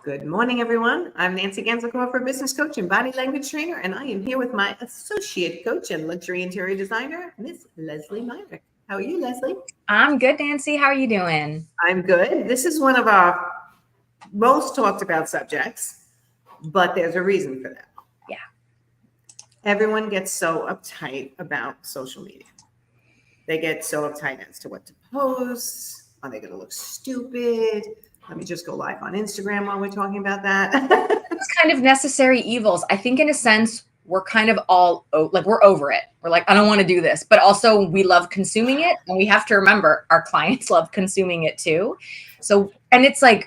Good morning, everyone. I'm Nancy Ganzekaufer, business coach and body language trainer, and I am here with my associate coach and luxury interior designer, Miss Leslie Myrick. How are you, Leslie? I'm good, Nancy. How are you doing? I'm good. This is one of our most talked about subjects, but there's a reason for that. Yeah. Everyone gets so uptight about social media. They get so uptight as to what to post. Are they going to look stupid? Let me just go live on Instagram while we're talking about that. It's kind of necessary evils. I think in a sense, we're kind of all like, we're over it. We're like, I don't want to do this, but also we love consuming it. And we have to remember our clients love consuming it too. So, and it's like,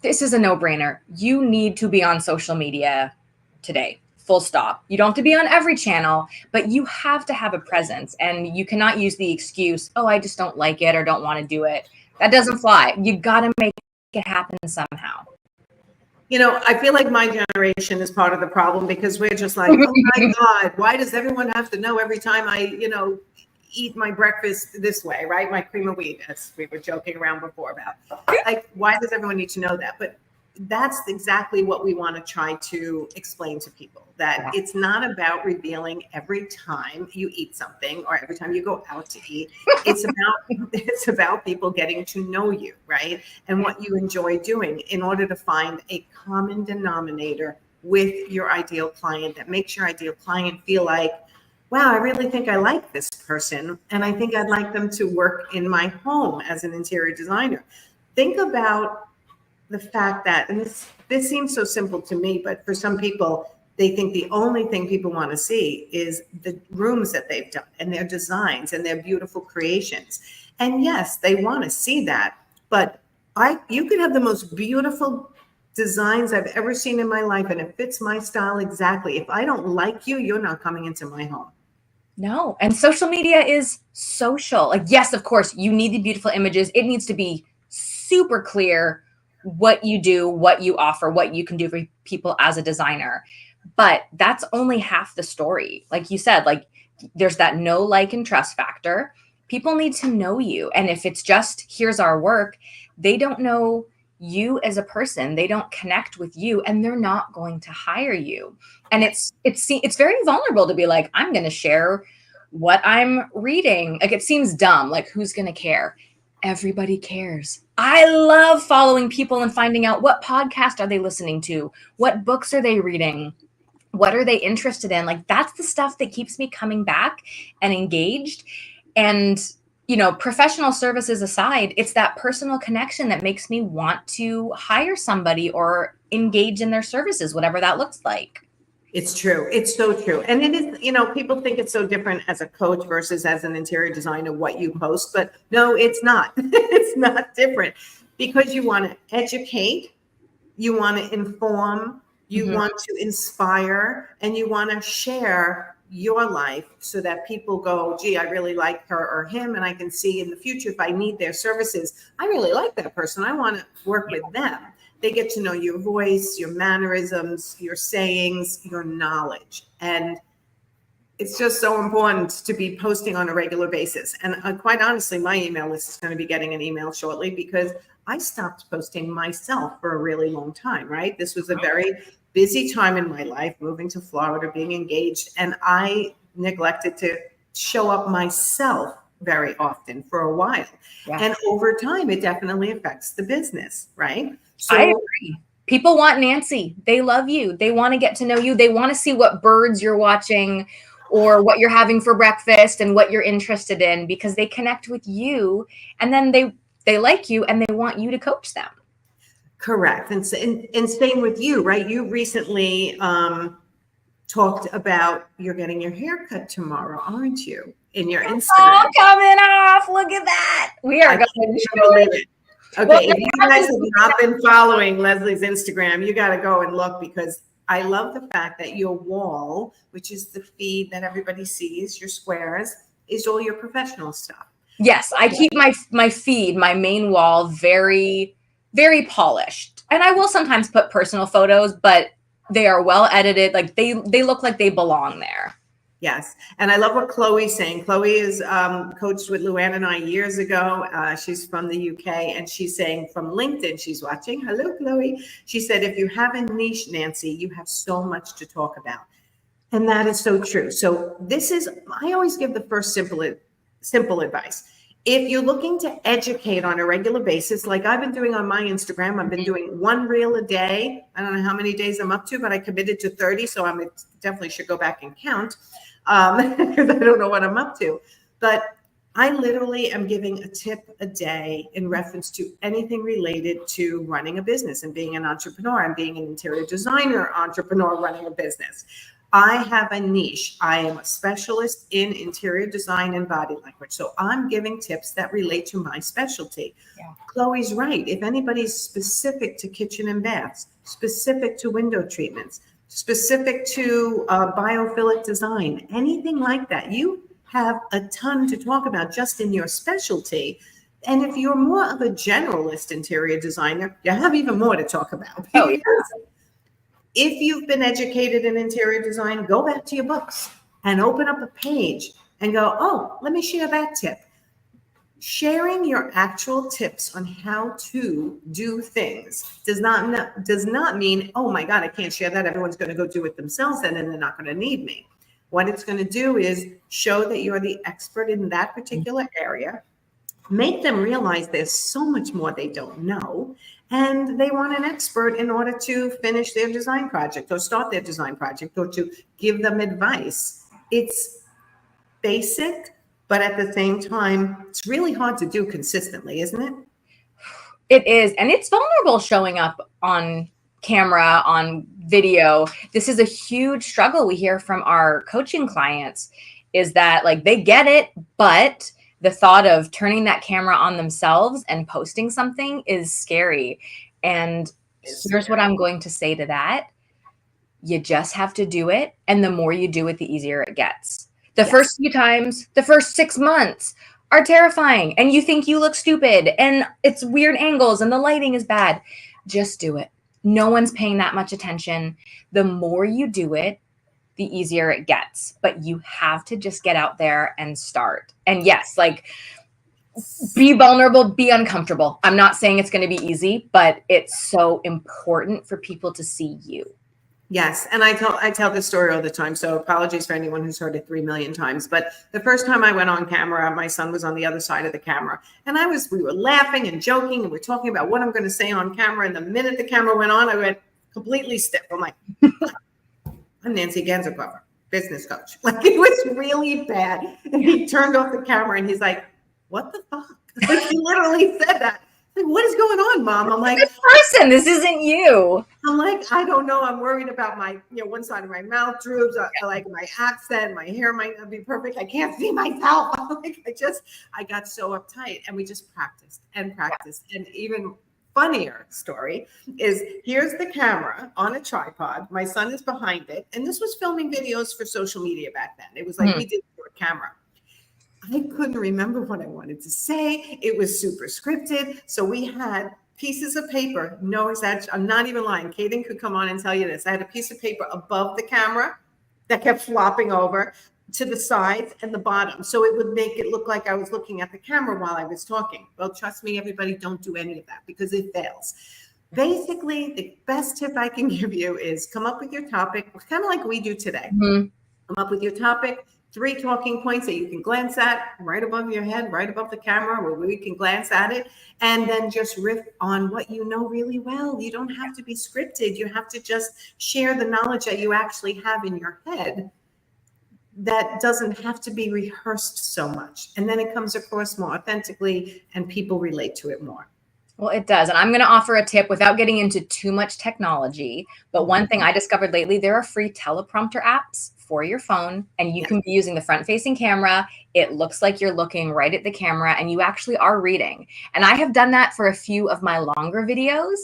this is a no-brainer. You need to be on social media today. Full stop. You don't have to be on every channel, but you have to have a presence, and you cannot use the excuse, oh, I just don't like it or don't want to do it. That doesn't fly. You got to make it happen somehow. You know, I feel like my generation is part of the problem because we're just like, oh my God, why does everyone have to know every time I, eat my breakfast this way, right? My cream of wheat, as we were joking around before about. Like, why does everyone need to know that? But that's exactly what we want to try to explain to people, that it's not about revealing every time you eat something or every time you go out to eat. It's about people getting to know you, right? And what you enjoy doing in order to find a common denominator with your ideal client that makes your ideal client feel like, wow, I really think I like this person, and I think I'd like them to work in my home as an interior designer. Think about the fact that, and this seems so simple to me, but for some people, they think the only thing people want to see is the rooms that they've done and their designs and their beautiful creations. And yes, they want to see that, but you could have the most beautiful designs I've ever seen in my life, and it fits my style exactly. If I don't like you, you're not coming into my home. No. And social media is social. Like, yes, of course, you need the beautiful images. It needs to be super clear what you do, what you offer, what you can do for people as a designer. But that's only half the story. Like you said, like there's that know, like, and trust factor. People need to know you. And if it's just, here's our work, they don't know you as a person. They don't connect with you, and they're not going to hire you. And it's very vulnerable to be like, I'm going to share what I'm reading. Like, it seems dumb. Like, who's going to care? Everybody cares. I love following people and finding out what podcast are they listening to? What books are they reading? What are they interested in? Like, that's the stuff that keeps me coming back and engaged. And, professional services aside, it's that personal connection that makes me want to hire somebody or engage in their services, whatever that looks like. It's true. It's so true. And it is, people think it's so different as a coach versus as an interior designer, what you post, but no, it's not. It's not different, because you want to educate, you want to inform, you want to inspire, and you want to share your life so that people go, gee, I really like her or him, and I can see in the future if I need their services, I really like that person, I want to work with them. They get to know your voice, your mannerisms, your sayings, your knowledge. And it's just so important to be posting on a regular basis. And quite honestly, my email list is going to be getting an email shortly, because I stopped posting myself for a really long time, right? This was a very busy time in my life, moving to Florida, being engaged, and I neglected to show up myself very often for a while. Yeah. And over time, it definitely affects the business, right? So I agree. People want Nancy. They love you. They want to get to know you. They want to see what birds you're watching or what you're having for breakfast and what you're interested in, because they connect with you, and then they like you and they want you to coach them. Correct. And same with you, right? You recently talked about you're getting your hair cut tomorrow, aren't you? In your Instagram. Oh, coming off. Look at that. We are going to believe it. Okay, well, if you guys have not been following Leslie's Instagram, you got to go and look, because I love the fact that your wall, which is the feed that everybody sees, your squares, is all your professional stuff. Yes, I keep my feed, my main wall, very, very polished. And I will sometimes put personal photos, but they are well edited. Like they look like they belong there. Yes. And I love what Chloe's saying. Chloe is coached with Luann and I years ago. She's from the UK, and she's saying from LinkedIn, she's watching. Hello, Chloe. She said, if you have a niche, Nancy, you have so much to talk about. And that is so true. So I always give the first simple advice. If you're looking to educate on a regular basis, like I've been doing on my Instagram, I've been doing one reel a day. I don't know how many days I'm up to, but I committed to 30. So I definitely should go back and count because I don't know what I'm up to. But I literally am giving a tip a day in reference to anything related to running a business and being an entrepreneur and being an interior designer entrepreneur running a business. I have a niche. I am a specialist in interior design and body language. So I'm giving tips that relate to my specialty. Yeah. Chloe's right. If anybody's specific to kitchen and baths, specific to window treatments, specific to biophilic design, anything like that, you have a ton to talk about just in your specialty. And if you're more of a generalist interior designer, you have even more to talk about. Oh, yeah. If you've been educated in interior design, go back to your books and open up a page and go, oh, let me share that tip. Sharing your actual tips on how to do things does not mean, oh my God, I can't share that. Everyone's going to go do it themselves and then they're not going to need me. What it's going to do is show that you're the expert in that particular area, make them realize there's so much more they don't know. And they want an expert in order to finish their design project or start their design project or to give them advice. It's basic, but at the same time, it's really hard to do consistently, isn't it? It is. And it's vulnerable showing up on camera, on video. This is a huge struggle we hear from our coaching clients, is that like they get it, but the thought of turning that camera on themselves and posting something is scary. And here's what I'm going to say to that. You just have to do it. And the more you do it, the easier it gets. The first few times, the first 6 months are terrifying. And you think you look stupid and it's weird angles and the lighting is bad. Just do it. No one's paying that much attention. The more you do it, the easier it gets, but you have to just get out there and start. And yes, like be vulnerable, be uncomfortable. I'm not saying it's going to be easy, but it's so important for people to see you. Yes. And I tell this story all the time. So apologies for anyone who's heard it 3 million times. But the first time I went on camera, my son was on the other side of the camera. And we were laughing and joking and we're talking about what I'm going to say on camera. And the minute the camera went on, I went completely stiff. I'm like, I'm Nancy Ganzekaufer, business coach. Like it was really bad. And he turned off the camera and he's like, what the fuck? Like he literally said that. Like, what is going on, Mom? I'm like, this person, this isn't you. I'm like, I don't know. I'm worried about my, one side of my mouth droops, like my accent, my hair might not be perfect. I can't see myself. I got so uptight and we just practiced and practiced. And even funnier story is here's the camera on a tripod. My son is behind it. And this was filming videos for social media back then. It was like we did it for a camera. I couldn't remember what I wanted to say. It was super scripted. So we had pieces of paper. No exaggeration. I'm not even lying. Kaden could come on and tell you this. I had a piece of paper above the camera that kept flopping over to the sides and the bottom. So it would make it look like I was looking at the camera while I was talking. Well, trust me, everybody, don't do any of that because it fails. Basically, the best tip I can give you is come up with your topic, kind of like we do today. Come up with your topic, 3 talking points that you can glance at right above your head, right above the camera where we can glance at it, and then just riff on what you know really well. You don't have to be scripted. You have to just share the knowledge that you actually have in your head that doesn't have to be rehearsed so much. And then it comes across more authentically and people relate to it more. Well, it does. And I'm going to offer a tip without getting into too much technology. But one thing I discovered lately, there are free teleprompter apps for your phone, and you can be using the front-facing camera. It looks like you're looking right at the camera, and you actually are reading. And I have done that for a few of my longer videos,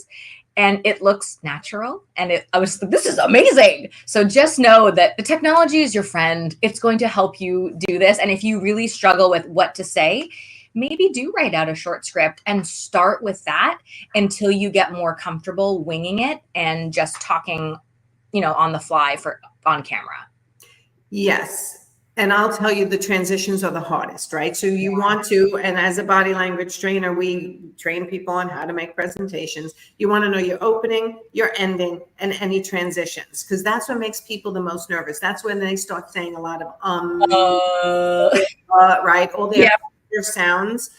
and it looks natural. And I was like, this is amazing. So just know that the technology is your friend. It's going to help you do this. And if you really struggle with what to say, maybe do write out a short script and start with that until you get more comfortable winging it and just talking, on the fly on camera. Yes. And I'll tell you, the transitions are the hardest, right? So you want to, and as a body language trainer, we train people on how to make presentations. You want to know your opening, your ending, and any transitions, because that's what makes people the most nervous. That's when they start saying a lot of right? All their sounds.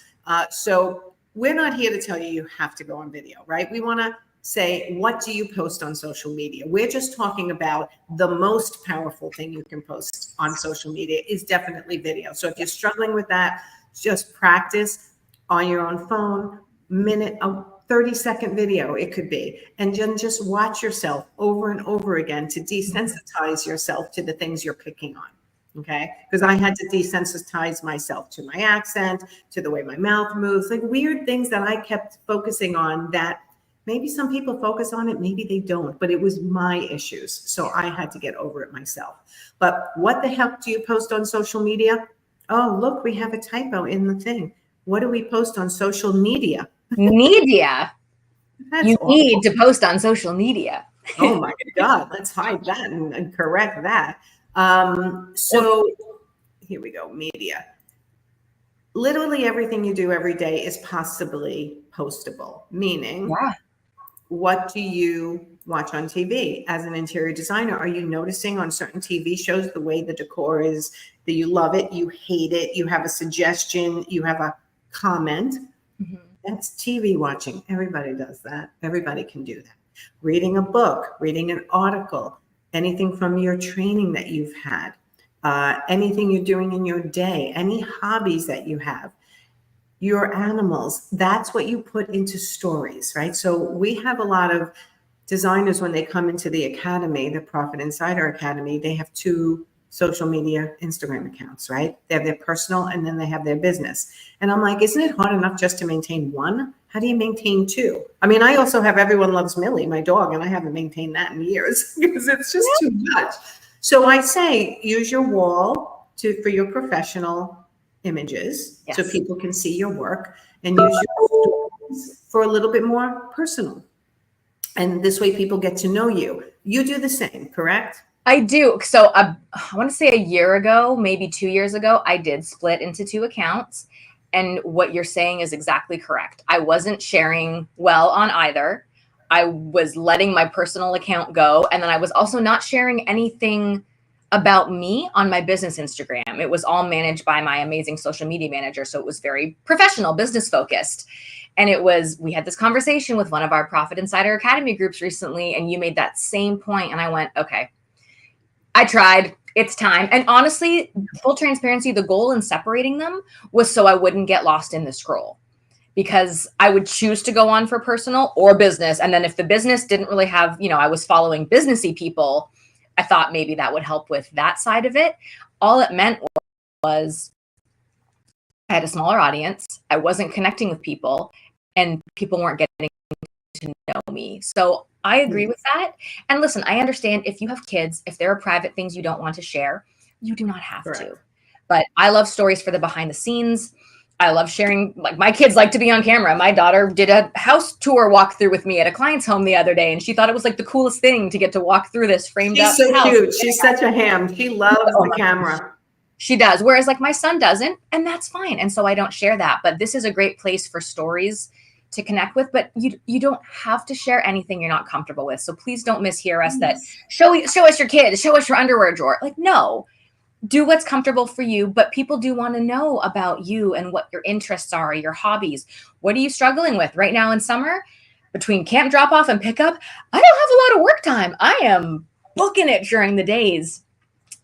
So we're not here to tell you you have to go on video, right? We want to say, what do you post on social media? We're just talking about the most powerful thing you can post on social media is definitely video. So if you're struggling with that, just practice on your own phone, a 30-second video, it could be, and then just watch yourself over and over again to desensitize yourself to the things you're picking on. Okay. Because I had to desensitize myself to my accent, to the way my mouth moves, like weird things that I kept focusing on that maybe some people focus on it, maybe they don't, but it was my issues. So I had to get over it myself. But what the heck do you post on social media? Oh, look, we have a typo in the thing. What do we post on social media? Media. That's you awful. Need to post on social media. Oh my God, let's hide that and correct that. So here we go, media. Literally everything you do every day is possibly postable, meaning what do you watch on TV as an interior designer? Are you noticing on certain TV shows the way the decor is, that you love it, you hate it, you have a suggestion, you have a comment? That's TV watching. Everybody does that. Everybody can do that. Reading a book, reading an article, anything from your training that you've had, anything you're doing in your day, any hobbies that you have, your animals, that's what you put into stories, right? So we have a lot of designers when they come into the academy, the Profit Insider Academy, they have 2 social media Instagram accounts, right? They have their personal and then they have their business. And I'm like, isn't it hard enough just to maintain one? How do you maintain 2? I mean, I also have Everyone Loves Millie, my dog, and I haven't maintained that in years because it's just too much. So I say, use your wall for your professional images, so people can see your work, and use your stories for a little bit more personal. And this way people get to know you. You do the same, correct? I do. So I want to say a year ago, maybe 2 years ago, I did split into 2 accounts. And what you're saying is exactly correct. I wasn't sharing well on either. I was letting my personal account go. And then I was also not sharing anything about me on my business Instagram. It was all managed by my amazing social media manager. So it was very professional, business focused. And we had this conversation with one of our Profit Insider Academy groups recently, and you made that same point. And I went, okay, I tried. It's time. And honestly, full transparency, the goal in separating them was so I wouldn't get lost in the scroll, because I would choose to go on for personal or business. And then if the business didn't really have, I was following businessy people, I thought maybe that would help with that side of it. All it meant was I had a smaller audience. I wasn't connecting with people, and people weren't getting to know me. So I agree with that. And listen, I understand if you have kids, if there are private things you don't want to share, you do not have to. But I love stories for the behind the scenes. I love sharing, like my kids like to be on camera. My daughter did a house tour walkthrough with me at a client's home the other day, and she thought it was like the coolest thing to get to walk through this framed up house. She's so cute. She's such a ham. She loves the camera. She does. Whereas like my son doesn't, and that's fine. And so I don't share that. But this is a great place for stories to connect with, but you don't have to share anything you're not comfortable with. So please don't mishear us that show us your kids, show us your underwear drawer. Like, no, do what's comfortable for you. But people do want to know about you and what your interests are, your hobbies. What are you struggling with right now in summer? Between camp drop off and pickup, I don't have a lot of work time. I am booking it during the days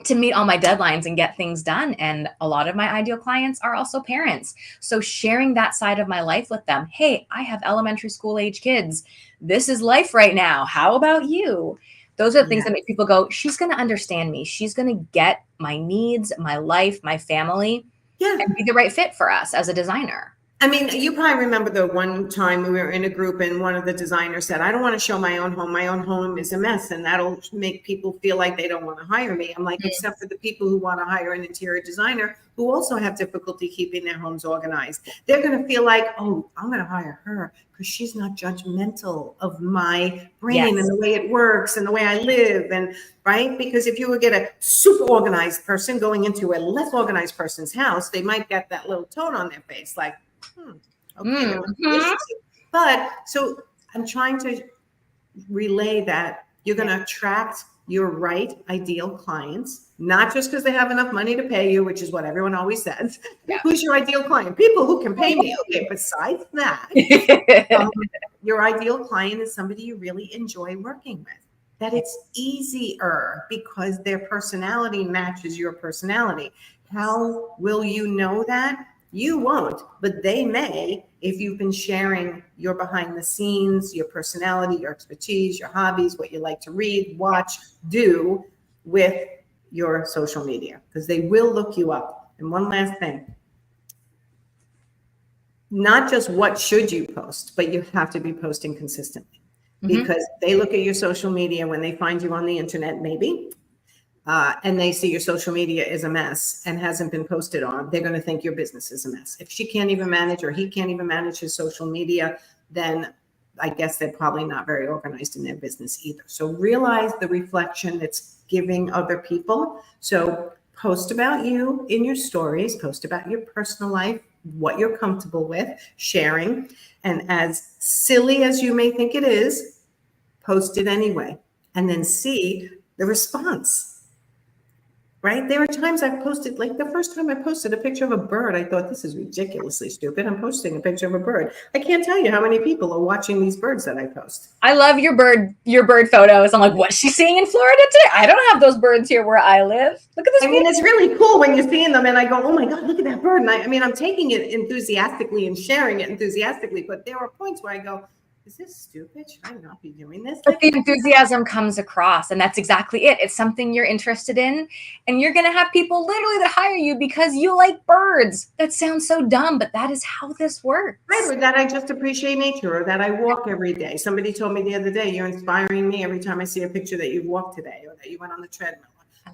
to meet all my deadlines and get things done. And a lot of my ideal clients are also parents. So sharing that side of my life with them. Hey, I have elementary school age kids. This is life right now. How about you? Those are the things that make people go, she's going to understand me. She's going to get my needs, my life, my family, and be the right fit for us as a designer. I mean, you probably remember the one time we were in a group and one of the designers said, I don't want to show my own home. My own home is a mess, and that'll make people feel like they don't want to hire me. I'm like, except for the people who want to hire an interior designer who also have difficulty keeping their homes organized. They're going to feel like, oh, I'm going to hire her because she's not judgmental of my brain and the way it works and the way I live. And right? Because if you would get a super organized person going into a less organized person's house, they might get that little tone on their face, like, okay. But so I'm trying to relay that you're going to attract your right ideal clients, not just because they have enough money to pay you, which is what everyone always says. Who's your ideal client? People who can pay me. Okay, besides that, your ideal client is somebody you really enjoy working with, that it's easier because their personality matches your personality. How will you know that? You won't, but they may if you've been sharing your behind the scenes, your personality, your expertise, your hobbies, what you like to read, watch, do with your social media, because they will look you up. And one last thing, not just what should you post, but you have to be posting consistently, because they look at your social media when they find you on the internet, maybe, and they see your social media is a mess and hasn't been posted on, they're going to think your business is a mess. If she can't even manage, or he can't even manage his social media, then I guess they're probably not very organized in their business either. So realize the reflection it's giving other people. So post about you in your stories, post about your personal life, what you're comfortable with sharing. And as silly as you may think it is, post it anyway, and then see the response. Right? There are times I've posted, like the first time I posted a picture of a bird, I thought, this is ridiculously stupid. I'm posting a picture of a bird. I can't tell you how many people are watching these birds that I post. I love your bird photos. I'm like, what's she seeing in Florida today? I don't have those birds here where I live. Look at this. I mean, it's really cool when you're seeing them and I go, oh my God, look at that bird. And I mean, I'm taking it enthusiastically and sharing it enthusiastically, but there are points where I go, is this stupid? Should I not be doing this? But the enthusiasm comes across, and that's exactly it. It's something you're interested in, and you're going to have people literally that hire you because you like birds. That sounds so dumb, but that is how this works. Right, or that I just appreciate nature, or that I walk every day. Somebody told me the other day, you're inspiring me every time I see a picture that you walked today or that you went on the treadmill.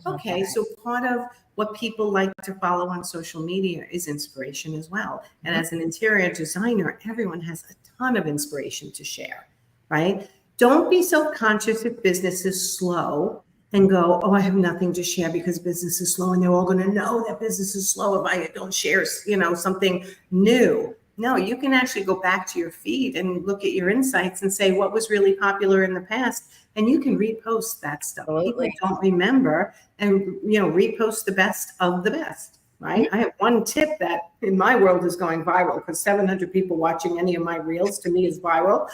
Okay, so part of what people like to follow on social media is inspiration as well. And as an interior designer, everyone has a ton of inspiration to share, right? Don't be self-conscious if business is slow and go, oh, I have nothing to share because business is slow, and they're all going to know that business is slow if I don't share, something new. No, you can actually go back to your feed and look at your insights and say what was really popular in the past, and you can repost that stuff. Absolutely. People don't remember, and repost the best of the best, right? I have one tip that in my world is going viral, because 700 people watching any of my reels to me is viral.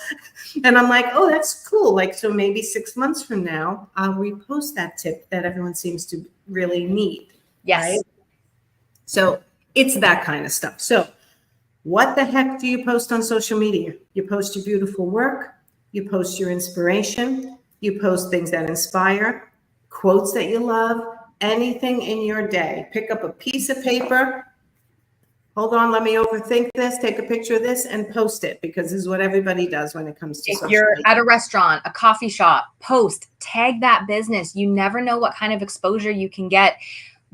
And I'm like, oh, that's cool. Like, so maybe 6 months from now, I'll repost that tip that everyone seems to really need. Yes. Right? So it's that kind of stuff. So what the heck do you post on social media? You post your beautiful work. You post your inspiration. You post things that inspire, quotes that you love, anything in your day. Pick up a piece of paper. Hold on, let me overthink this. Take a picture of this and post it, because this is what everybody does when it comes to social media. If you're at a restaurant, a coffee shop, post, tag that business. You never know what kind of exposure you can get.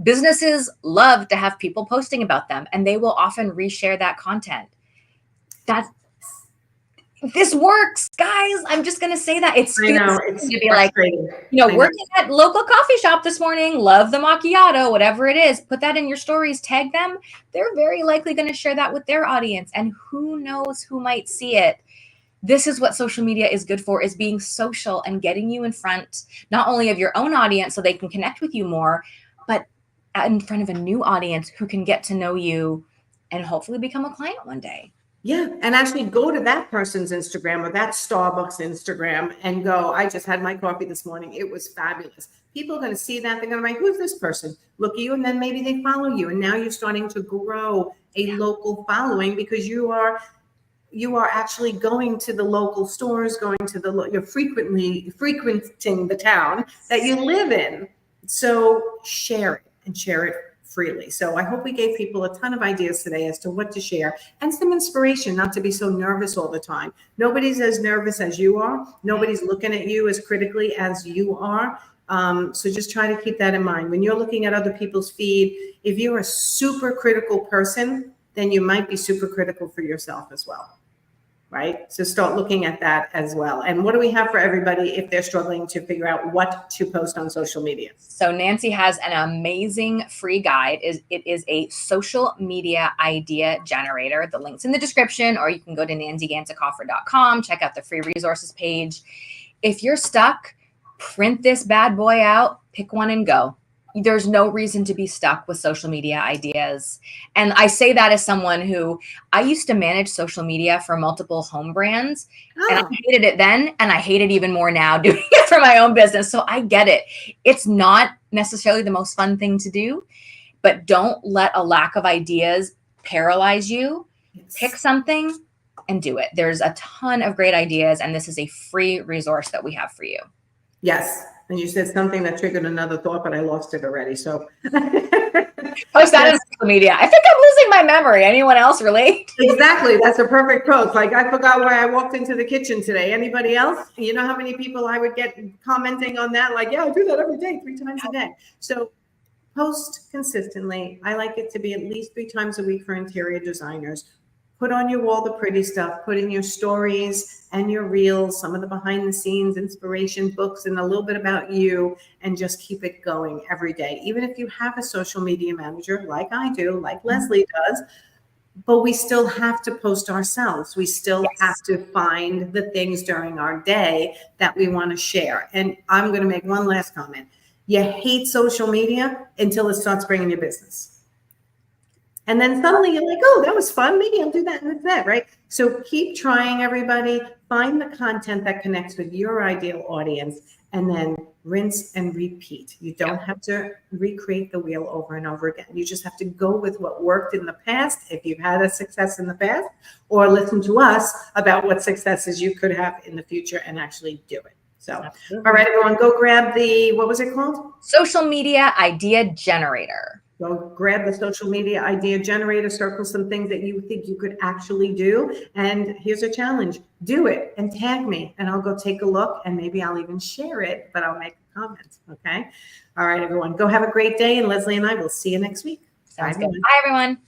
Businesses love to have people posting about them, and they will often reshare that content. This works, guys. I'm just going to say that. It's to be like, working at local coffee shop this morning, love the macchiato, whatever it is, put that in your stories, tag them. They're very likely going to share that with their audience, and who knows who might see it. This is what social media is good for, is being social and getting you in front, not only of your own audience so they can connect with you more, but in front of a new audience who can get to know you and hopefully become a client one day. Yeah. And actually go to that person's Instagram or that Starbucks Instagram and go, I just had my coffee this morning. It was fabulous. People are going to see that. They're going to be like, who's this person? Look at you. And then maybe they follow you. And now you're starting to grow a local following, because you are actually going to the local stores, you're frequenting the town that you live in. So share it, and share it freely. So I hope we gave people a ton of ideas today as to what to share and some inspiration not to be so nervous all the time. Nobody's as nervous as you are. Nobody's looking at you as critically as you are. So just try to keep that in mind. When you're looking at other people's feed, if you're a super critical person, then you might be super critical for yourself as well. Right? So start looking at that as well. And what do we have for everybody if they're struggling to figure out what to post on social media? So Nancy has an amazing free guide. It is a social media idea generator. The link's in the description, or you can go to nancyganzekaufer.com, check out the free resources page. If you're stuck, print this bad boy out, pick one and go. There's no reason to be stuck with social media ideas. And I say that as someone who, I used to manage social media for multiple home brands, and I hated it then, and I hate it even more now doing it for my own business. So I get it. It's not necessarily the most fun thing to do, but don't let a lack of ideas paralyze you. Yes. Pick something and do it. There's a ton of great ideas, and this is a free resource that we have for you. Yes. And you said something that triggered another thought, but I lost it already. So post that on social media. I think I'm losing my memory. Anyone else relate? Exactly. That's a perfect post. Like, I forgot why I walked into the kitchen today. Anybody else? You know how many people I would get commenting on that? Like, yeah, I do that every day, 3 times a day. So post consistently. I like it to be at least 3 times a week for interior designers. Put on your wall the pretty stuff, put in your stories and your reels, some of the behind the scenes inspiration books and a little bit about you, and just keep it going every day. Even if you have a social media manager like I do, like Leslie does, but we still have to post ourselves. We still have to find the things during our day that we want to share. And I'm going to make one last comment. You hate social media until it starts bringing you business. And then suddenly you're like, oh, that was fun. Maybe I'll do that and that, right? So keep trying, everybody. Find the content that connects with your ideal audience, and then rinse and repeat. You don't have to recreate the wheel over and over again. You just have to go with what worked in the past, if you've had a success in the past, or listen to us about what successes you could have in the future and actually do it. So, all right, everyone, go grab the, what was it called? Social Media Idea Generator. Go grab the social media idea generator, circle some things that you think you could actually do. And here's a challenge. Do it and tag me, and I'll go take a look, and maybe I'll even share it, but I'll make a comment. Okay. All right, everyone, go have a great day. And Leslie and I will see you next week. Sounds good. Bye, everyone.